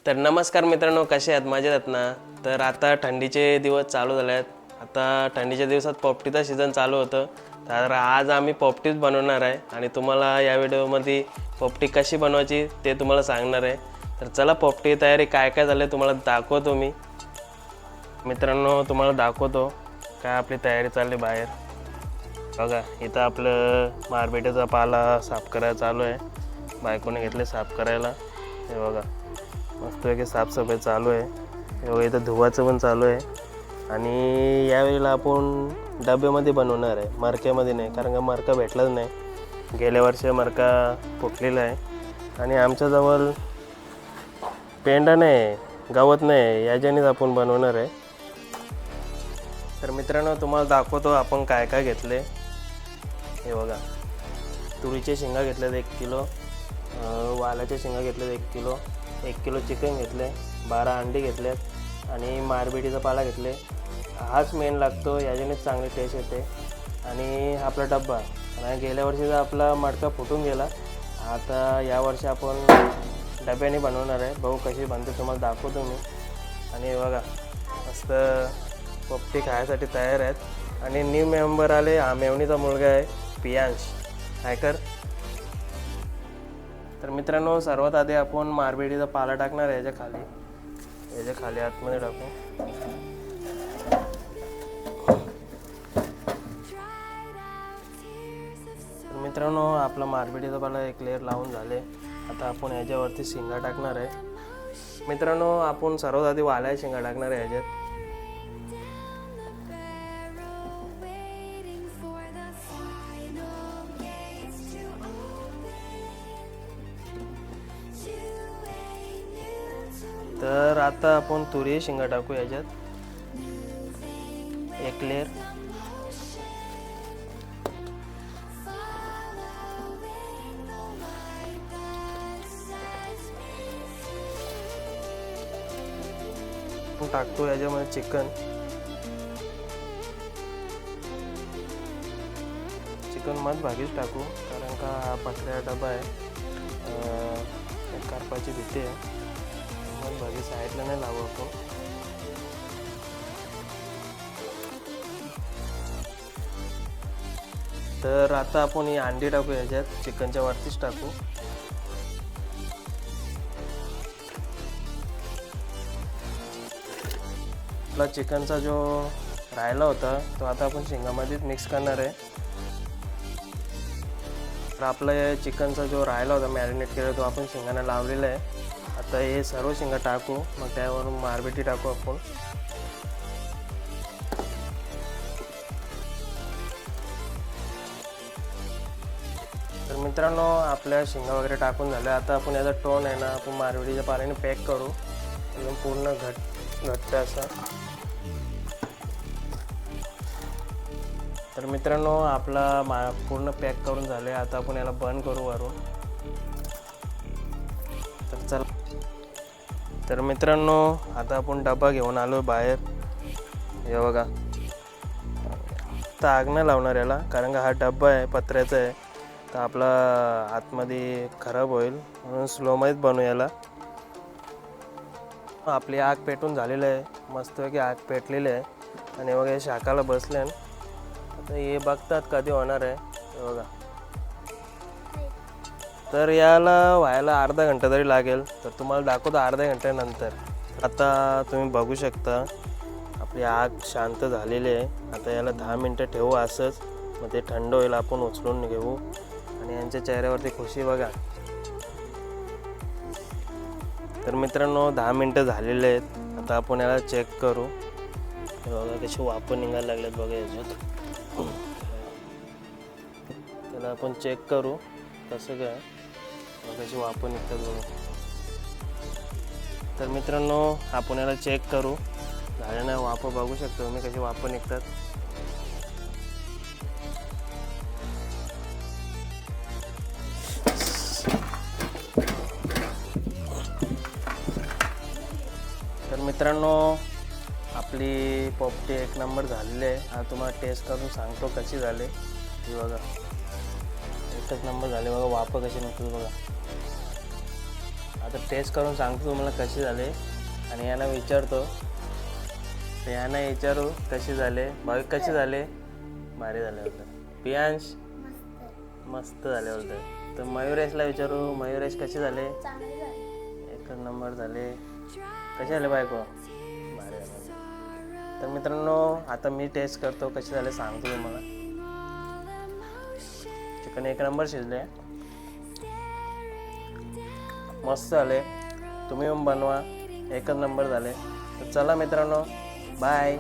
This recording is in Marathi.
तर नमस्कार मित्रांनो, कसे आहात? मजेत आहात ना? तर आता थंडीचे दिवस चालू झाले आहेत. आता थंडीच्या दिवसात पोपटीचा सीझन चालू होतं. तर आज आम्ही पोपटीच बनवणार आहे आणि तुम्हाला या व्हिडिओमध्ये पोपटी कशी बनवायची ते तुम्हाला सांगणार आहे. तर चला, पोपटी तयारी काय काय झालं तुम्हाला दाखवतो मी. मित्रांनो, तुम्हाला दाखवतो काय आपली तयारी चालली बाहेर. बघा, इथं आपलं मारबेटाचा पाला साफ करायला चालू आहे. बायकोने घेतले साफ करायला. हे बघा, मस्तपैकी साफसफाई चालू आहे. हे बघा, इथं धुवाचं पण चालू आहे. आणि यावेळेला आपण डब्यामध्ये बनवणार आहे, मरक्यामध्ये नाही, कारण का मरका भेटलाच नाही. गेल्या वर्षी मरका फुटलेला आहे आणि आमच्याजवळ पेंडा नाही, गवत नाही, याच्यानेच आपण बनवणार आहे. तर मित्रांनो, तुम्हाला दाखवतो आपण काय काय घेतले. हे बघा, तुरीचे शेंगा घेतलेत 1 किलो, वालाच्या शेंगा घेतलेत 1 किलो, 1 किलो चिकन घेतले, 12 अंडी घेतलेत आणि मारबेटीचा पाला घेतले. हाच मेन लागतो, याच्यानेच चांगली टेस्ट येते. आणि आपला डब्बा, आणि गेल्या वर्षीचा आपला मडका फुटून गेला. आता यावर्षी आपण डब्याने बनवणार आहे. बघू कशी बनते, तुम्हाला दाखवतो मी. आणि हे बघा, मस्त पोपटी खायसाठी तयार आहेत. आणि न्यू मेंबर आले, हा मेवणीचा मुलगा आहे पियांश, काय कर. तर मित्रांनो, सर्वात आधी आपण मारबेटीचा पाला टाकणार आहे याच्या खाली आतमध्ये टाकू. तर मित्रांनो, आपला मारबेटीचा पाला एक लेअर लावून झाले. आता आपण याच्यावरती शेंगा टाकणार आहे. मित्रांनो, आपण सर्वात आधी वाल्या शेंगा टाकणार आहे याच्यात. तर आता आपण तुरी शेंगा टाकू याच्यात, एक लेअर. टाकतो याच्यामध्ये चिकन मध भागीच टाकू, कारण का हा पत्र्या डबा आहे, करपाची भीती आहे. मध भागी साईडला नाही लावू आपण. तर आता आपण ही अंडी टाकू याच्यात, चिकनच्या वरतीच टाकू. आपला चिकनचा जो राहिला होता तो आता आपण शेंगामध्येच मिक्स करणार आहे. तर आपला चिकनचा जो राहिला होता मॅरिनेट केला तो आपण शेंगांना लावलेला आहे. आता हे सर्व शेंगा टाकू, मग त्यावरून मारबेटी टाकू आपण. तर मित्रांनो, आपल्या शेंगा वगैरे टाकून झाल्या. आता आपण याचा टोन आहे ना, आपण मारबेटीच्या पाण्याने पॅक करू, एकदम पूर्ण घट्ट असा. तर मित्रांनो, आपला पूर्ण पॅक करून झाले. आता आपण याला बंद करू वरून. तर चला. तर मित्रांनो, आता आपण डबा घेऊन आलो बाहेर. हे बघा, तर आग नाही लावणार याला, कारण का हा डब्बा आहे पत्र्याचा आहे, तर आपला आतमध्ये खराब होईल, म्हणून स्लोमध्येच बनवू याला. आपली आग पेटून झालेली आहे, मस्तपैकी आग पेटलेली आहे. आणि बघा, हे शाकाला बसले. आता हे बघतात कधी होणार आहे. हे बघा, तर याला व्हायला अर्धा घंटा तरी लागेल. तर तुम्हाला दाखवतो अर्ध्या घंट्यानंतर. आता तुम्ही बघू शकता आपली आग शांत झालेली आहे. आता याला 10 मिनटं ठेवू असंच, मग ते थंड होईल, आपण उचलून घेऊ. आणि यांच्या चेहऱ्यावरती खुशी बघा. तर मित्रांनो, 10 मिनटं झालेले आहेत. आता आपण याला चेक करू. बघा कशी वाफं निघायला लागल्यात बघा याच्यात. त्याला आपण चेक करू कसं काय, कशी वाफं निघतात बघा. तर मित्रांनो, आपण याला चेक करू. झालं नाही वाफं, बघू शकतो मी कशी वाफं निघतात. तर मित्रांनो, आपली पोपटी 1 नंबर झालेली आहे. आता तुम्हाला टेस्ट करून सांगतो कशी झाली. ही बघा, एकच नंबर झाले बघा. वाफं कशी निघतात बघा. आता टेस्ट करून सांगतो तुम्हाला कसे झाले आणि यांना विचारतो. तर यांना विचारू कसे झाले. भाविक कसे झाले? भारी झाले होते. पियांश मस्त झाले होते. तर मयुरेशला विचारू. मयुरेश कसे झाले? एकच नंबर झाले. कसे झाले बायको? भारी झाले. तर मित्रांनो आता मी टेस्ट करतो कसे झाले सांगतो तुम्हाला. चिकन एक नंबर शिजले, मस्त झाले. तुम्ही पण बनवा, एकच नंबर झाले. तर चला मित्रांनो, बाय.